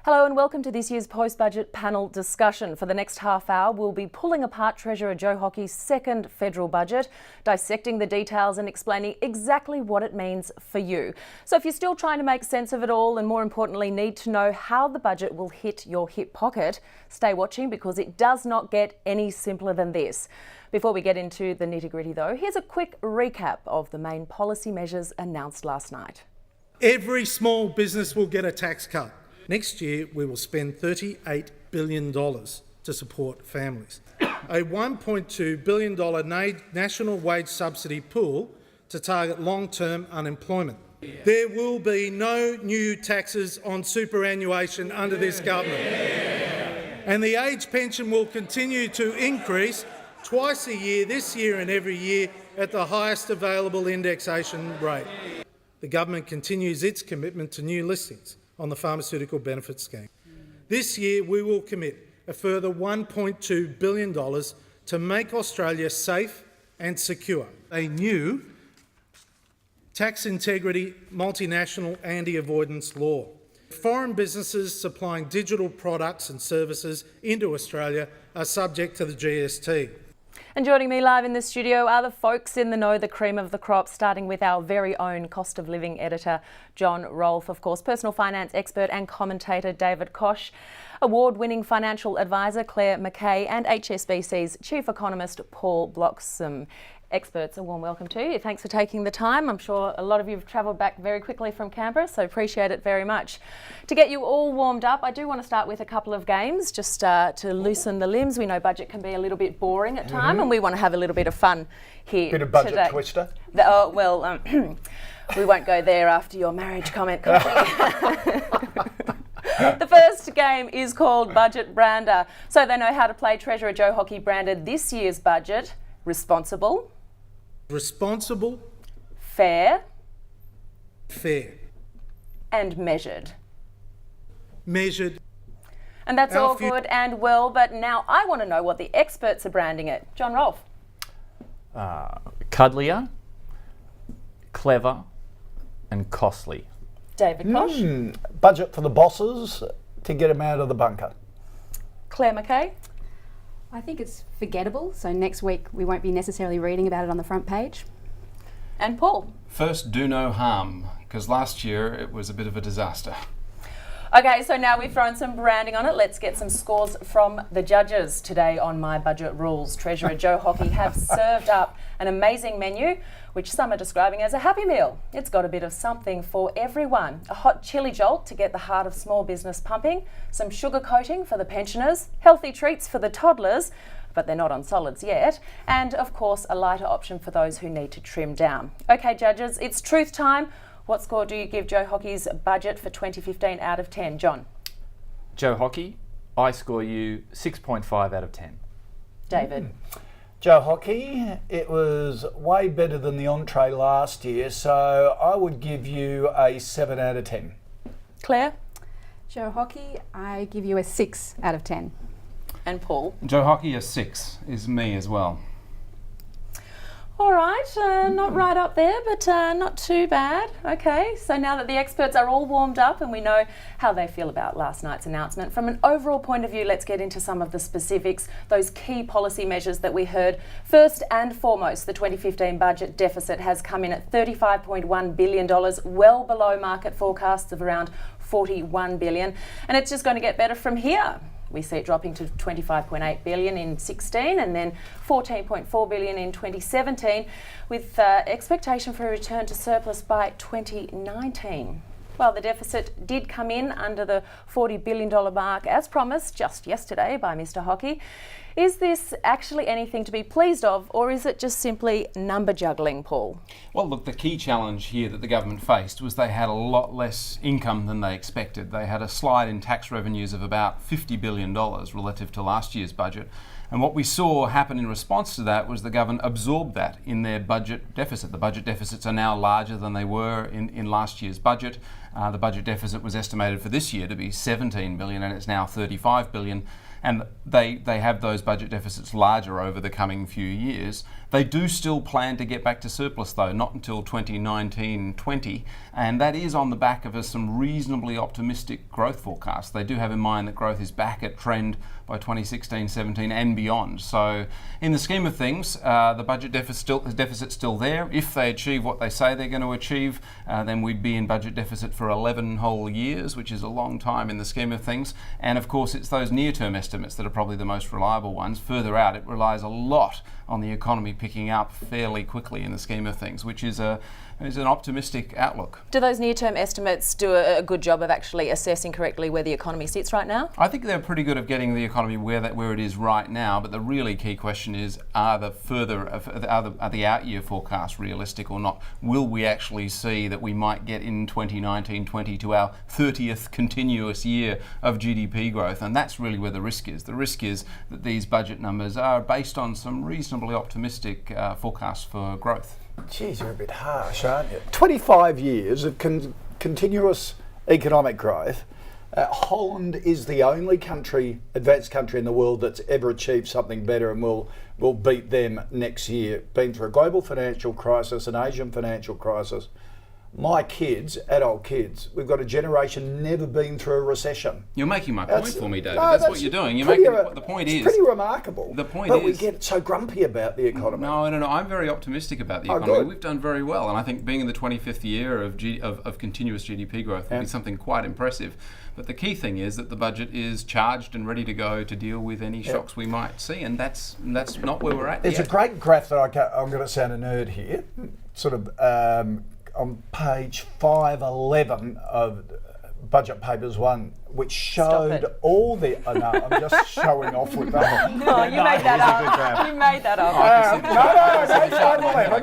Hello and welcome to this year's post-budget panel discussion. For the next half hour, we'll be pulling apart Treasurer Joe Hockey's second federal budget, dissecting the details and explaining exactly what it means for you. So if you're still trying to make sense of it all and more importantly need to know how the budget will hit your hip pocket, stay watching because it does not get any simpler than this. Before we get into the nitty-gritty though, here's a quick recap of the main policy measures announced last night. Every small business will get a tax cut. Next year, we will spend $38 billion to support families. A $1.2 billion national wage subsidy pool to target long-term unemployment. There will be no new taxes on superannuation under this government. And the age pension will continue to increase twice a year, this year and every year, at the highest available indexation rate. The government continues its commitment to new listings on the Pharmaceutical Benefits Scheme. This year we will commit a further $1.2 billion to make Australia safe and secure. A new tax integrity multinational anti-avoidance law. Foreign businesses supplying digital products and services into Australia are subject to the GST. And joining me live in the studio are the folks in the know, the cream of the crop, starting with our very own cost of living editor, John Rolfe, of course, personal finance expert and commentator David Koch, award-winning financial advisor Claire Mackay and HSBC's chief economist Paul Bloxham. Experts, a warm welcome to you. Thanks for taking the time. I'm sure a lot of you have travelled back very quickly from Canberra, so appreciate it very much. To get you all warmed up, I do want to start with a couple of games just to loosen the limbs. We know budget can be a little bit boring at times, and we want to have a little bit of fun here Bit of budget today. twister. We won't go there after your marriage comment. The first game is called Budget Brander, so they know how to play. Treasurer Joe Hockey branded this year's budget responsible, fair, and measured. And that's all good and well, but now I want to know what the experts are branding it. John Rolfe. Cuddlier, clever, and costly. David Koch. Budget for the bosses to get them out of the bunker. Claire Mackay. I think it's forgettable, so next week we won't be necessarily reading about it on the front page. And Paul. First, do no harm, because last year it was a bit of a disaster. Okay, so now we've thrown some branding on it. Let's get some scores from the judges today on My Budget Rules. Treasurer Joe Hockey have served up an amazing menu, which some are describing as a happy meal. It's got a bit of something for everyone. A hot chili jolt to get the heart of small business pumping, some sugar coating for the pensioners, healthy treats for the toddlers, but they're not on solids yet, and of course a lighter option for those who need to trim down. Okay, judges, it's truth time. What score do you give Joe Hockey's budget for 2015 out of 10? John? Joe Hockey, I score you 6.5 out of 10. David? Joe Hockey, it was way better than the entree last year, so I would give you a 7 out of 10. Claire? Joe Hockey, I give you a 6 out of 10. And Paul? Joe Hockey, a 6 is me as well. All right, not right up there, but not too bad. Okay, so now that the experts are all warmed up and we know how they feel about last night's announcement, from an overall point of view, let's get into some of the specifics, those key policy measures that we heard. First and foremost, the 2015 budget deficit has come in at $35.1 billion, well below market forecasts of around $41 billion, and it's just going to get better from here. We see it dropping to $25.8 billion in 16 and then $14.4 billion in 2017 with expectation for a return to surplus by 2019. Well, the deficit did come in under the $40 billion mark as promised just yesterday by Mr. Hockey. Is this actually anything to be pleased of, or is it just simply number juggling, Paul? Well, look, the key challenge here that the government faced was they had a lot less income than they expected. They had a slide in tax revenues of about $50 billion relative to last year's budget. And what we saw happen in response to that was the government absorbed that in their budget deficit. The budget deficits are now larger than they were in last year's budget. The budget deficit was estimated for this year to be $17 billion and it's now $35 billion. and they have those budget deficits larger over the coming few years. They do still plan to get back to surplus, though, not until 2019-20, and that is on the back of some reasonably optimistic growth forecasts. They do have in mind that growth is back at trend by 2016-17 and beyond. So in the scheme of things, the budget deficit's still there. If they achieve what they say they're going to achieve, then we'd be in budget deficit for 11 whole years, which is a long time in the scheme of things. And of course, it's those near-term estimates that are probably the most reliable ones. Further out, it relies a lot on the economy picking up fairly quickly in the scheme of things, which is an optimistic outlook. Do those near-term estimates do a good job of actually assessing correctly where the economy sits right now? I think they're pretty good at getting the economy where it is right now, but the really key question is, are the out-year forecasts realistic or not? Will we actually see that we might get in 2019-20 to our 30th continuous year of GDP growth? And that's really where the risk is. The risk is that these budget numbers are based on some reasonably optimistic forecasts for growth. Geez, you're a bit harsh, aren't you? 25 years of continuous economic growth. Holland is the only advanced country in the world that's ever achieved something better, and will beat them next year. Been through a global financial crisis, an Asian financial crisis. My kids, adult kids, we've got a generation never been through a recession. You're making my point for me, David. That's what you're doing. The point is, pretty remarkable. The point but is, we get so grumpy about the economy. No. I'm very optimistic about the economy. Good. We've done very well, and I think being in the 25th year of continuous GDP growth will be something quite impressive. But the key thing is that the budget is charged and ready to go to deal with any shocks we might see, and that's not where we're at. There's a great graph that I'm going to sound a nerd here, sort of. On page 511 of Budget Papers 1, which showed all the... no, I'm just showing off with that. No, you made that up. You made that up. No,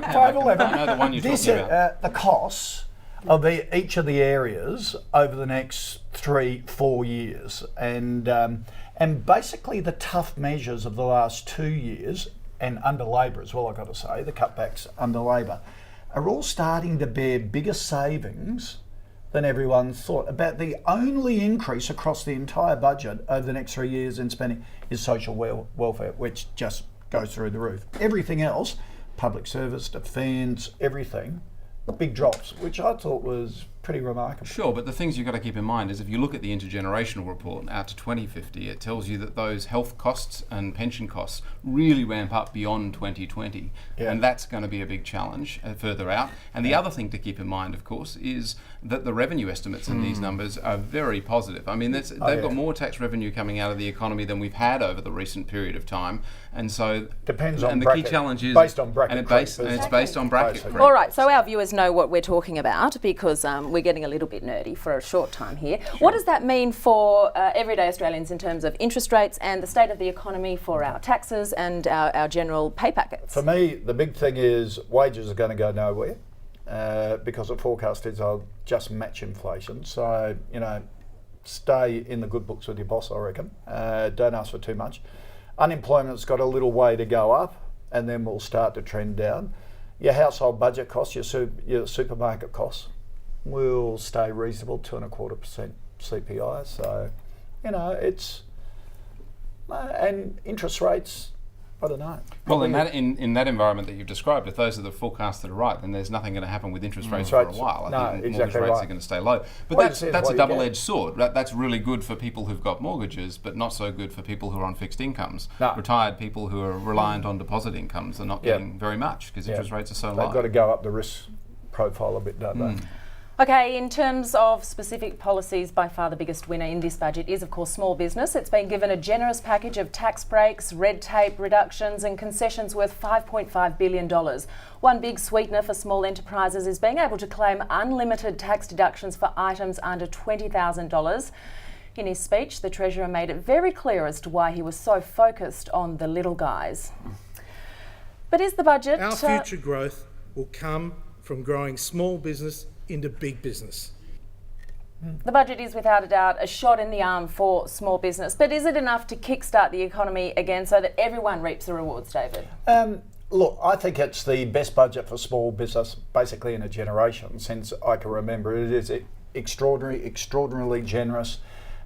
511. I know the one you're talking about. The costs of each of the areas over the next 3-4 years. And basically the tough measures of the last 2 years, and under Labor as well, I've got to say, the cutbacks under Labor, are all starting to bear bigger savings than everyone thought. About the only increase across the entire budget over the next 3 years in spending is social welfare, which just goes through the roof. Everything else, public service, defence, everything, big drops, which I thought was pretty remarkable. Sure, but the things you've got to keep in mind is if you look at the intergenerational report out to 2050, it tells you that those health costs and pension costs really ramp up beyond 2020. Yeah. And that's going to be a big challenge further out. And the other thing to keep in mind, of course, is that the revenue estimates in these numbers are very positive. I mean, they've got more tax revenue coming out of the economy than we've had over the recent period of time. And so Depends on and the bracket, key challenge is based on bracket and creep, it's based on bracket creep. All right, so our viewers know what we're talking about because we're getting a little bit nerdy for a short time here. Sure. What does that mean for everyday Australians in terms of interest rates and the state of the economy for our taxes and our general pay packets? For me, the big thing is wages are going to go nowhere because the forecast is they'll just match inflation. So, stay in the good books with your boss, I reckon. Don't ask for too much. Unemployment's got a little way to go up and then we'll start to trend down. Your household budget costs, your supermarket costs will stay reasonable, 2.25% CPI. So, it's... and interest rates, I don't know. Well, in that environment that you've described, if those are the forecasts that are right, then there's nothing going to happen with interest rates for a while. I think mortgage rates are going to stay low. But that's a double-edged sword. That's really good for people who've got mortgages, but not so good for people who are on fixed incomes. No. Retired people who are reliant on deposit incomes are not getting very much because interest rates are so low. They've got to go up the risk profile a bit, don't they? Okay, in terms of specific policies, by far the biggest winner in this budget is, of course, small business. It's been given a generous package of tax breaks, red tape reductions and concessions worth $5.5 billion. One big sweetener for small enterprises is being able to claim unlimited tax deductions for items under $20,000. In his speech, the Treasurer made it very clear as to why he was so focused on the little guys. But is the budget... Our future growth will come from growing small business into big business. The budget is without a doubt a shot in the arm for small business, but is it enough to kickstart the economy again so that everyone reaps the rewards, David? Look, I think it's the best budget for small business basically in a generation since I can remember. It is extraordinarily generous.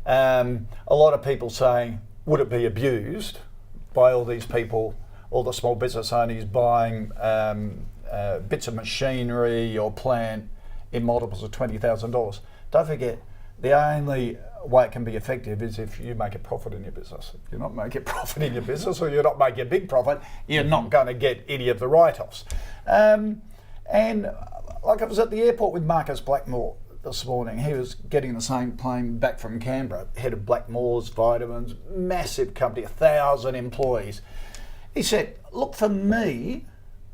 A lot of people saying, would it be abused by all these people, all the small business owners buying bits of machinery or plant in multiples of $20,000? Don't forget, the only way it can be effective is if you make a profit in your business. If you're not making a profit in your business, or you're not making a big profit, you're not going to get any of the write-offs. And like I was at the airport with Marcus Blackmore this morning. He was getting the same plane back from Canberra, head of Blackmore's Vitamins, massive company, 1,000 employees. He said, look, for me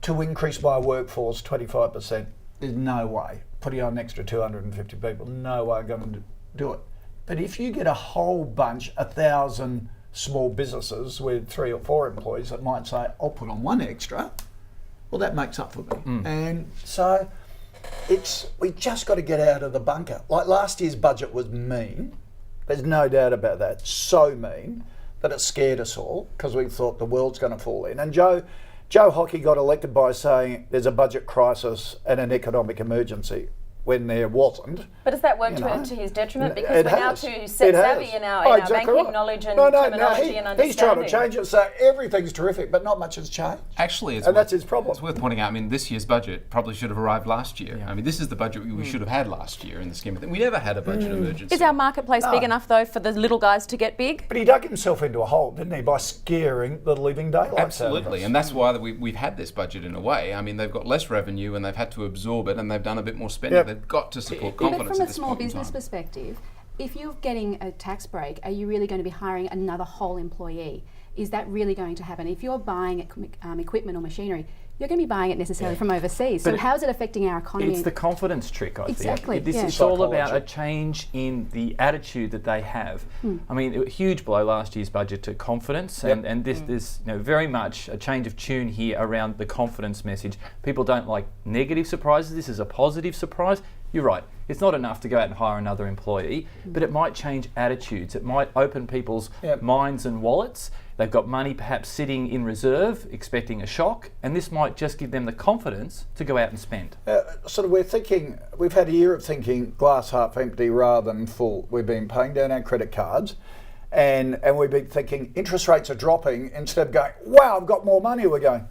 to increase my workforce 25%, there's no way. Putting on an extra 250 people, no way I'm going to do it. But if you get a whole bunch, 1,000 small businesses with 3 or 4 employees that might say, I'll put on 1 extra, well, that makes up for me. And so we just got to get out of the bunker. Like last year's budget was mean. There's no doubt about that. So mean that it scared us all because we thought the world's going to fall in. And Joe Hockey got elected by saying there's a budget crisis and an economic emergency when there wasn't. But has that worked to his detriment? Because we're now too savvy in our exactly banking knowledge and terminology and understanding. He's trying to change it, so everything's terrific, but not much has changed. Actually, that's his problem. It's worth pointing out, I mean, this year's budget probably should have arrived last year. Yeah. I mean, this is the budget we should have had last year in the scheme of things. We never had a budget emergency. Is our marketplace big enough, though, for the little guys to get big? But he dug himself into a hole, didn't he, by scaring the living daylights out of us. Absolutely, and that's why we've had this budget in a way. I mean, they've got less revenue and they've had to absorb it and they've done a bit more spending. Yep. They've got to support confidence. But from a small business perspective, if you're getting a tax break, are you really going to be hiring another whole employee? Is that really going to happen? If you're buying equipment or machinery, you're going to be buying it necessarily from overseas. So how is it affecting our economy? It's the confidence trick, I think. Exactly. It's all about a change in the attitude that they have. I mean, a huge blow last year's budget to confidence, and there's very much a change of tune here around the confidence message. People don't like negative surprises. This is a positive surprise. You're right. It's not enough to go out and hire another employee, but it might change attitudes. It might open people's minds and wallets. They've got money perhaps sitting in reserve, expecting a shock, and this might just give them the confidence to go out and spend. We've had a year of thinking glass half empty rather than full. We've been paying down our credit cards, and we've been thinking interest rates are dropping. Instead of going, wow, I've got more money, we're going,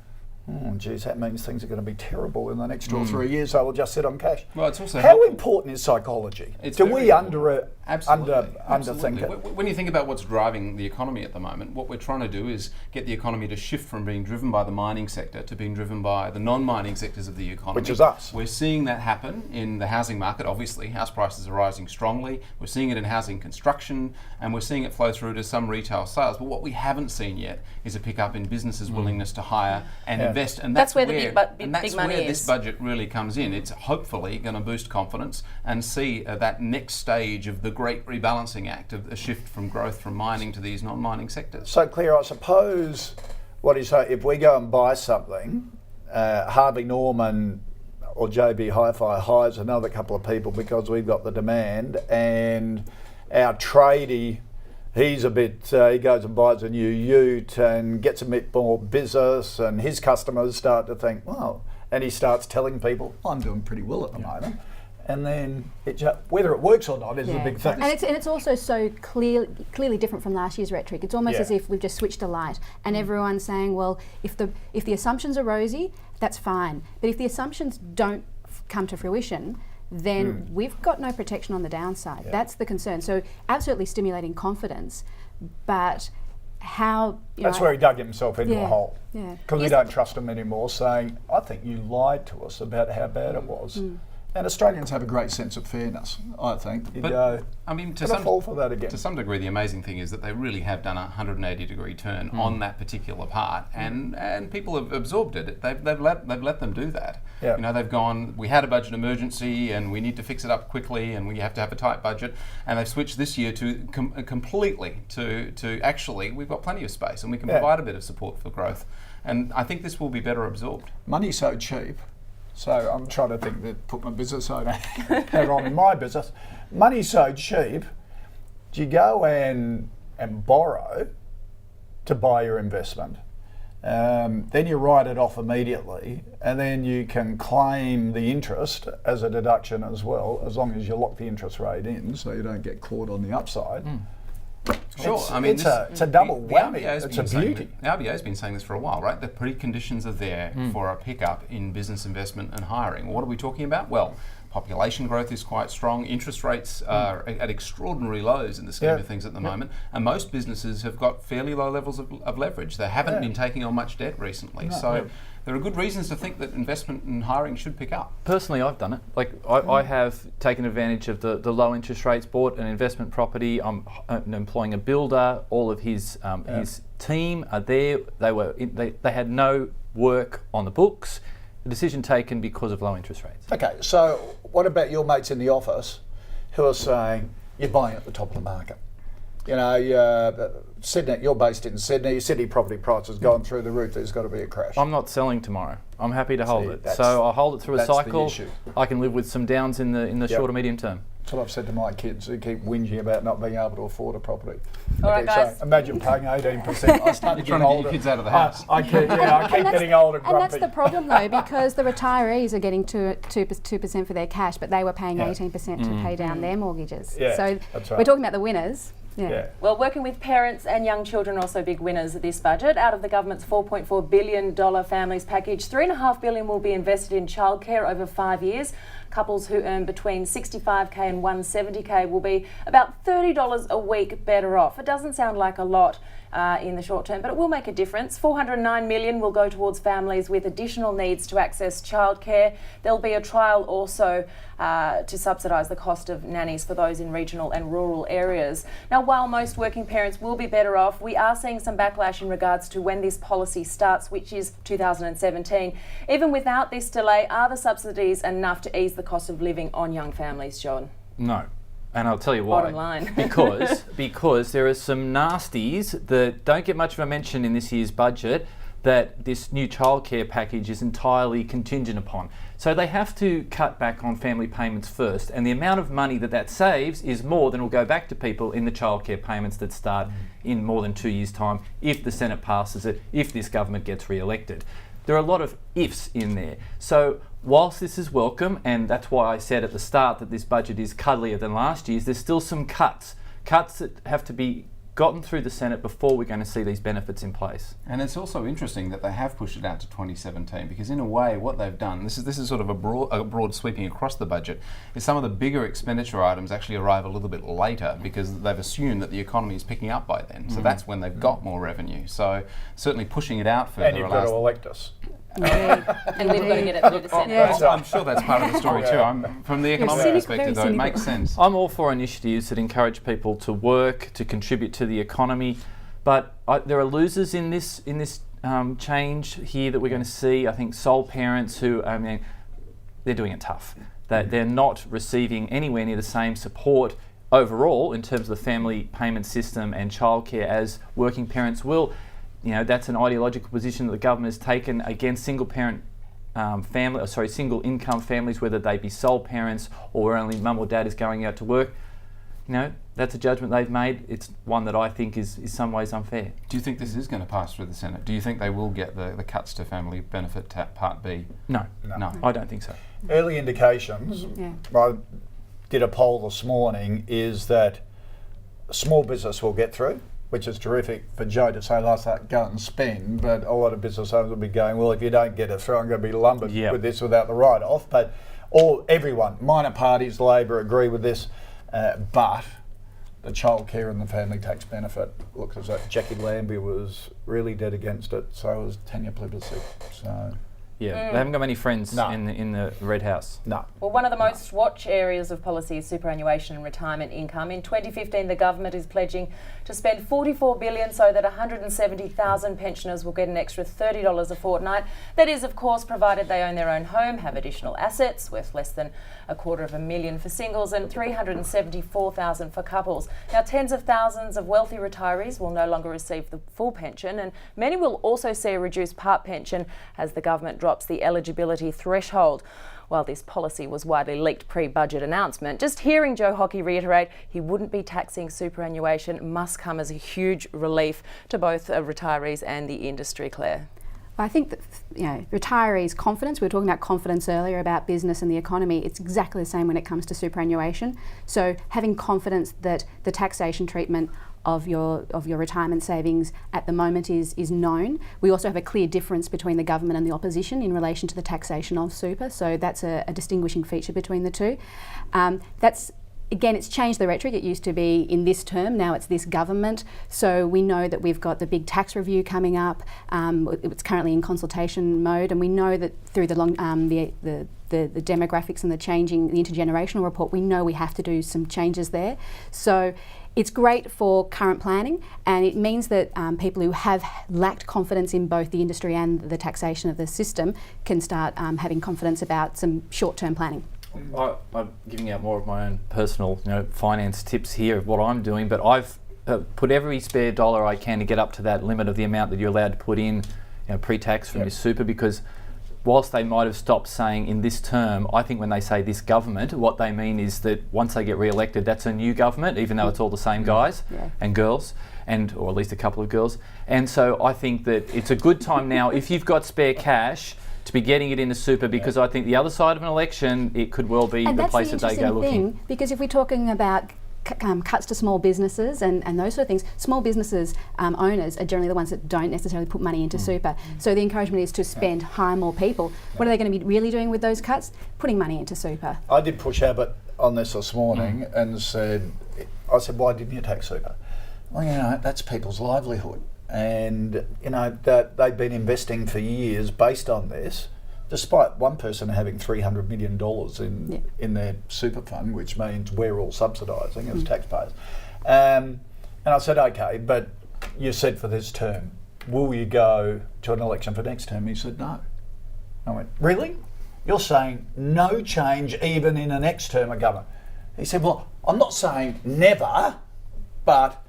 oh, geez, that means things are going to be terrible in the next 2 or 3 years, so we'll just sit on cash. Well, it's also how important is psychology? Do we underthink it? When you think about what's driving the economy at the moment, what we're trying to do is get the economy to shift from being driven by the mining sector to being driven by the non-mining sectors of the economy. Which is us. We're seeing that happen in the housing market, obviously. House prices are rising strongly. We're seeing it in housing construction, and we're seeing it flow through to some retail sales. But what we haven't seen yet is a pickup in businesses' willingness to hire and invest. And that's where the big money is. This budget really comes in. It's hopefully going to boost confidence and see that next stage of the Great Rebalancing Act, of a shift from growth from mining to these non-mining sectors. So, Claire, I suppose what you say, if we go and buy something, Harvey Norman or JB Hi-Fi hires another couple of people because we've got the demand, and our tradie, he's he goes and buys a new ute and gets a bit more business, and his customers start to think, well, and he starts telling people, I'm doing pretty well at the moment. And then whether it works or not is the big thing. And it's also so clearly different from last year's rhetoric. It's almost as if we've just switched a light and everyone's saying, well, if the assumptions are rosy, that's fine. But if the assumptions don't come to fruition, then we've got no protection on the downside. That's the concern. So absolutely stimulating confidence, but how... That's where he dug himself into a hole. Because we don't trust him anymore, saying, I think you lied to us about how bad it was. And Australians have a great sense of fairness, I think. To fall for that again. To some degree, the amazing thing is that they really have done a 180-degree turn on that particular part, and people have absorbed it. They've let them do that. Yeah. You know, they've gone, we had a budget emergency, and we need to fix it up quickly, and we have to have a tight budget. And they've switched this year to completely to actually, we've got plenty of space, and we can provide a bit of support for growth. And I think this will be better absorbed. Money's so cheap. So I'm trying to think that put my business owner hat on in my business. Money's so cheap, do you go and borrow to buy your investment? Then you write it off immediately, and then you can claim the interest as a deduction as well, as long as you lock the interest rate in so you don't get caught on the upside. Sure, I mean, it's a double whammy. RBA's It's a been saying beauty. that- the RBA's been saying this for a while, right? The preconditions are there for a pickup in business investment and hiring. What are we talking about? Well, population growth is quite strong. Interest rates are at extraordinary lows in the scheme of things at the moment, and most businesses have got fairly low levels of leverage. They haven't been taking on much debt recently, so there are good reasons to think that investment and hiring should pick up. Personally, I've done it. Like I have taken advantage of the low interest rates, bought an investment property. I'm employing a builder. All of his team are there. They had no work on the books. The decision taken because of low interest rates. Okay, so what about your mates in the office who are saying you're buying at the top of the market? You know, Sydney, you're based in Sydney. Sydney property prices gone through the roof. There's got to be a crash. I'm not selling tomorrow. I'm happy to hold it. that's- So I'll hold it through a that's the cycle. issue. I can live with some downs in the shorter medium term. That's what I've said to my kids who keep whinging about not being able to afford a property. All right, Okay, guys. So imagine paying 18%. I started You're trying to get older. your kids out of the house. I keep getting old and And grumpy. that's the problem though, because the retirees are getting 2% for their cash, but they were paying 18% to pay down their mortgages. Yeah, So that's right. we're talking about the winners. Yeah. Well, working with parents and young children are also big winners of this budget. Out of the government's $4.4 billion families package, $3.5 billion will be invested in childcare over 5 years. Couples who earn between $65K and $170K will be about $30 a week better off. It doesn't sound like a lot in the short term, but it will make a difference. $409 million will go towards families with additional needs to access childcare. There'll be a trial also to subsidise the cost of nannies for those in regional and rural areas. Now, while most working parents will be better off, we are seeing some backlash in regards to when this policy starts, which is 2017. Even without this delay, are the subsidies enough to ease the cost of living on young families, John? No. And I'll tell you why. Bottom line. because there are some nasties that don't get much of a mention in this year's budget that this new childcare package is entirely contingent upon. So they have to cut back on family payments first, and the amount of money that saves is more than will go back to people in the childcare payments that start in more than 2 years' time if the Senate passes it, if this government gets re-elected. There are a lot of ifs in there. So whilst this is welcome, and that's why I said at the start that this budget is cuddlier than last year's, there's still some cuts that have to be gotten through the Senate before we're going to see these benefits in place. And it's also interesting that they have pushed it out to 2017, because in a way what they've done, this is sort of a broad sweeping across the budget, is some of the bigger expenditure items actually arrive a little bit later because they've assumed that the economy is picking up by then. So that's when they've got more revenue. So certainly pushing it out further And you've got to elect us. And we've got to get it through the Senate. Yeah. I'm sure that's part of the story too. From the economic cynical, perspective, though, very it makes sense. I'm all for initiatives that encourage people to work, to contribute to the economy, but there are losers in this change here that we're going to see. I think sole parents who, I mean, they're doing it tough. They're not receiving anywhere near the same support overall in terms of the family payment system and childcare as working parents will. You know, that's an ideological position that the government has taken against single income families, whether they be sole parents or where only mum or dad is going out to work. You know, that's a judgment they've made. It's one that I think is in some ways unfair. Do you think this is going to pass through the Senate? Do you think they will get the cuts to family benefit Part B? No, No. I don't think so. Early indications, Yeah. I did a poll this morning, is that small business will get through, which is terrific for Joe to say, let's go and spend, but a lot of business owners will be going, well, if you don't get it through, I'm going to be lumbered with this without the write-off. But everyone, minor parties, Labor, agree with this, but the childcare and the family tax benefit looks as though Jackie Lambie was really dead against it, so was Tanya Plibersek. So, Yeah, they haven't got many friends No. in the Red House. no. Well, one of the most watched areas of policy is superannuation and retirement income. In 2015, the government is pledging to spend $44 billion so that 170,000 pensioners will get an extra $30 a fortnight. That is, of course, provided they own their own home, have additional assets worth less than $250,000 for singles and $374,000 for couples. Now, tens of thousands of wealthy retirees will no longer receive the full pension, and many will also see a reduced part pension as the government drops the eligibility threshold. While this policy was widely leaked pre-budget announcement, just hearing Joe Hockey reiterate he wouldn't be taxing superannuation must come as a huge relief to both retirees and the industry, Claire. I think that, you know, retirees' confidence, we were talking about confidence earlier about business and the economy, it's exactly the same when it comes to superannuation. So having confidence that the taxation treatment of your retirement savings at the moment is known. We also have a clear difference between the government and the opposition in relation to the taxation of super, so that's a distinguishing feature between the two. Again, it's changed the rhetoric. It used to be in this term, now it's this government. So we know that we've got the big tax review coming up. It's currently in consultation mode, and we know that through the demographics and the intergenerational report, we know we have to do some changes there. So it's great for current planning, and it means that people who have lacked confidence in both the industry and the taxation of the system can start having confidence about some short-term planning. I'm giving out more of my own personal, finance tips here of what I'm doing, but I've put every spare dollar I can to get up to that limit of the amount that you're allowed to put in, pre-tax from your super, because whilst they might have stopped saying in this term, I think when they say this government, what they mean is that once they get re-elected, that's a new government, even though it's all the same guys and girls, or at least a couple of girls. And so I think that it's a good time now, if you've got spare cash, to be getting it into super, because I think the other side of an election, it could well be the place that they go looking. Because if we're talking about cuts to small businesses and those sort of things, small businesses owners are generally the ones that don't necessarily put money into super. So the encouragement is to spend, hire more people. What are they going to be really doing with those cuts? Putting money into super. I did push Abbott on this morning and said, why didn't you take super? Well, that's people's livelihood. And that they've been investing for years based on this, despite one person having $300 million in their super fund, which means we're all subsidising as taxpayers. And I said, okay, but you said for this term, will you go to an election for next term? He said, no. I went, really? You're saying no change even in a next term of government? He said, well, I'm not saying never, but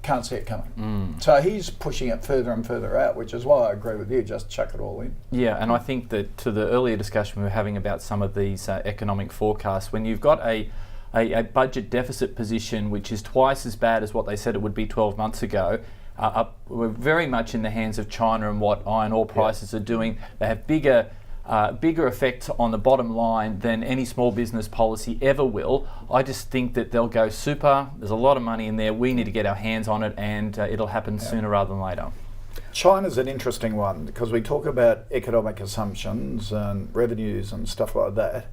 can't see it coming. So he's pushing it further and further out, which is why I agree with you, just chuck it all in. Yeah, and I think that to the earlier discussion we were having about some of these economic forecasts, when you've got a budget deficit position which is twice as bad as what they said it would be 12 months ago, we're very much in the hands of China and what iron ore prices are doing. They have bigger effects on the bottom line than any small business policy ever will. I just think that they'll go super. There's a lot of money in there. We need to get our hands on it, and it'll happen sooner rather than later. China's an interesting one because we talk about economic assumptions and revenues and stuff like that.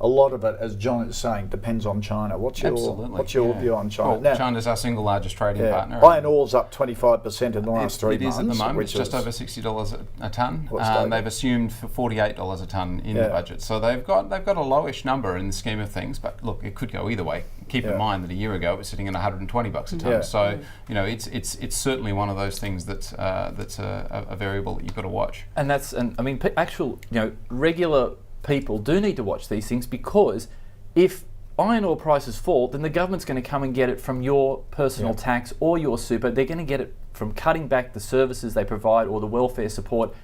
A lot of it, as John is saying, depends on China. What's your view on China? Well, now, China's our single largest trading partner. Iron ore's up 25% in the last 3 months. It is at the moment. It's just over $60 a tonne. They've assumed for $48 a tonne in the budget. So they've got a lowish number in the scheme of things. But look, it could go either way. Keep in mind that a year ago it was sitting at $120 a tonne. So it's certainly one of those things that's a variable that you've got to watch. And actual regular people do need to watch these things, because if iron ore prices fall, then the government's going to come and get it from your personal tax or your super. They're going to get it from cutting back the services they provide or the welfare support.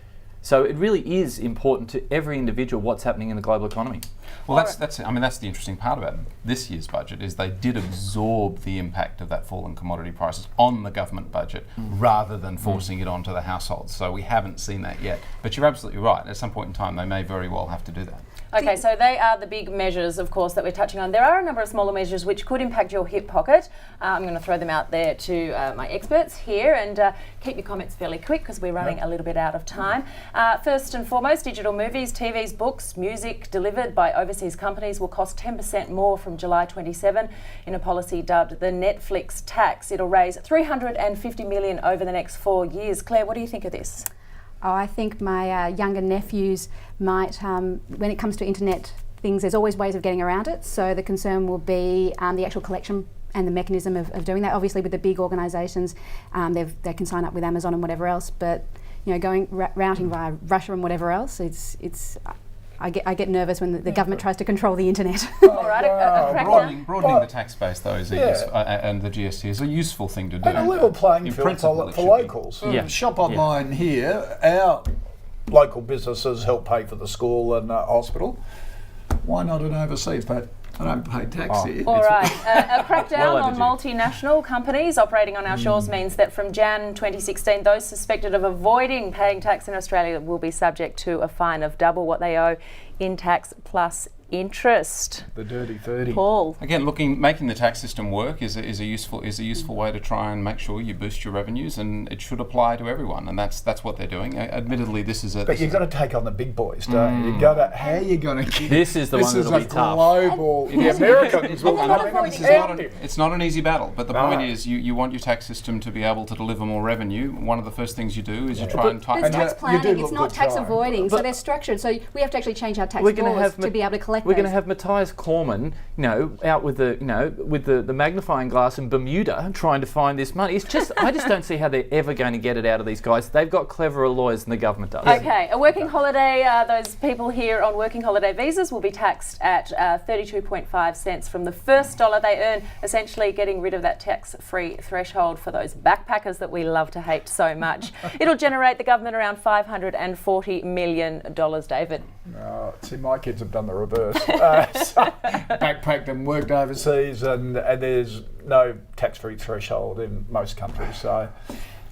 So it really is important to every individual what's happening in the global economy. Well, that's the interesting part about this year's budget is they did absorb the impact of that fall in commodity prices on the government budget rather than forcing it onto the households. So we haven't seen that yet. But you're absolutely right. At some point in time, they may very well have to do that. Okay, so they are the big measures, of course, that we're touching on. There are a number of smaller measures which could impact your hip pocket. I'm going to throw them out there to my experts here, and keep your comments fairly quick because we're running a little bit out of time. First and foremost, digital movies, TVs, books, music delivered by overseas companies will cost 10% more from July 27 in a policy dubbed the Netflix tax. It'll raise $350 million over the next 4 years. Claire, what do you think of this? Oh, I think my younger nephews might, when it comes to internet things, there's always ways of getting around it. So the concern will be the actual collection and the mechanism of doing that. Obviously, with the big organisations, they can sign up with Amazon and whatever else. But going routing via Russia and whatever else, I get nervous when the government tries to control the internet. All right, broadening the tax base though is and the GST is a useful thing to do. And a level playing field for locals. Shop online here. Our local businesses help pay for the school and hospital. Why not an overseas? But I don't pay tax here. All right. A crackdown on multinational companies operating on our shores means that from Jan 2016, those suspected of avoiding paying tax in Australia will be subject to a fine of double what they owe in tax plus interest. The dirty 30. Paul. Again, making the tax system work is a useful way to try and make sure you boost your revenues, and it should apply to everyone, and that's what they're doing. Admittedly, this is a. But you've got to take on the big boys, don't you? You got to. How are you going to? This is the one that'll be tough. Global. The Americans will It's not an easy battle, but the point is you want your tax system to be able to deliver more revenue. One of the first things you do is you try and tighten There's up. tax planning, look it's not good tax trying. avoiding, so they're structured. So we have to actually change our tax We're going laws to be able to collect We're going to those. have Matthias Cormann, out with the magnifying glass in Bermuda trying to find this money. It's just I just don't see how they're ever going to get it out of these guys. They've got cleverer lawyers than the government does. Okay, a working holiday, those people here on working holiday visas will be taxed at 32.5 cents from the first dollar they earn, essentially getting rid of that tax-free threshold for those backpackers that we love to hate so much. It'll generate the government around $540 million, David. Oh, see, my kids have done the reverse. So backpacked and worked overseas, and there's no tax-free threshold in most countries. So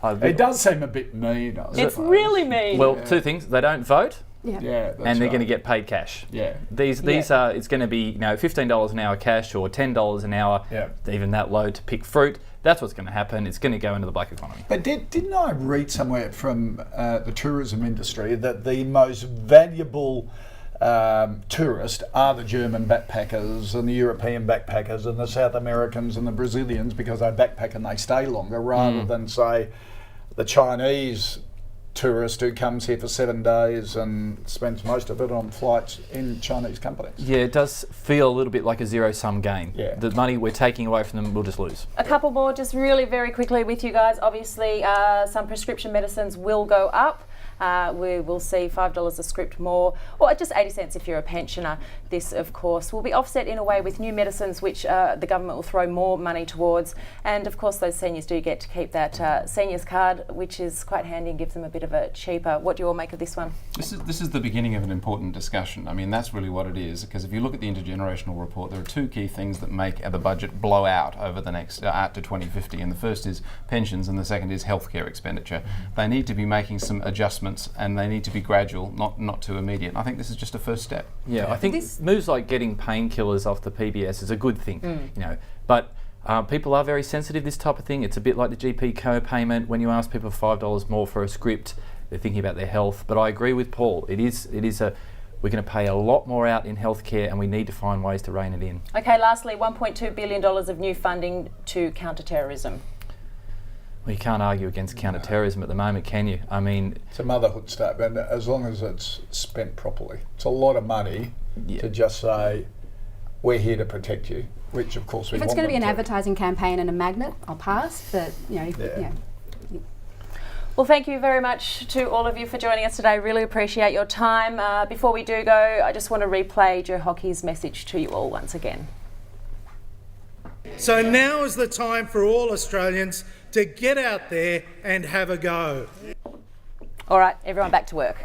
it does seem a bit mean. It's really mean. Well, two things: they don't vote, Yeah. Yeah, that's and they're right. going to get paid cash. Yeah. These are it's going to be $15 an hour cash or $10 an hour, Yeah. even that low to pick fruit. That's what's going to happen. It's going to go into the black economy. But didn't I read somewhere from the tourism industry that the most valuable tourists are the German backpackers and the European backpackers and the South Americans and the Brazilians, because they backpack and they stay longer, rather than, say, the Chinese tourist who comes here for 7 days and spends most of it on flights in Chinese companies. Yeah, it does feel a little bit like a zero-sum game. Yeah. The money we're taking away from them, we'll just lose. A couple more, just really very quickly with you guys. Obviously, some prescription medicines will go up. We will see $5 a script more, or just 80 cents if you're a pensioner. This, of course, will be offset in a way with new medicines, which the government will throw more money towards. And, of course, those seniors do get to keep that seniors card, which is quite handy and gives them a bit of a cheaper. What do you all make of this one? This is the beginning of an important discussion. I mean, that's really what it is, because if you look at the intergenerational report, there are two key things that make the budget blow out over the next out to 2050, and the first is pensions and the second is healthcare expenditure. They need to be making some adjustments, and they need to be gradual, not too immediate. I think this is just a first step. Yeah, I think moves like getting painkillers off the PBS is a good thing, But people are very sensitive to this type of thing. It's a bit like the GP co-payment. When you ask people $5 more for a script, they're thinking about their health. But I agree with Paul. We're going to pay a lot more out in healthcare, and we need to find ways to rein it in. Okay, lastly, $1.2 billion of new funding to counter-terrorism. Well, you can't argue against counter-terrorism at the moment, can you? I mean, It's a motherhood statement, as long as it's spent properly. It's a lot of money to just say, we're here to protect you, which of course we If want it's going to be an them advertising campaign and a magnet, I'll pass. But Well, thank you very much to all of you for joining us today. Really appreciate your time. Before we do go, I just want to replay Joe Hockey's message to you all once again. So now is the time for all Australians to get out there and have a go. All right, everyone back to work.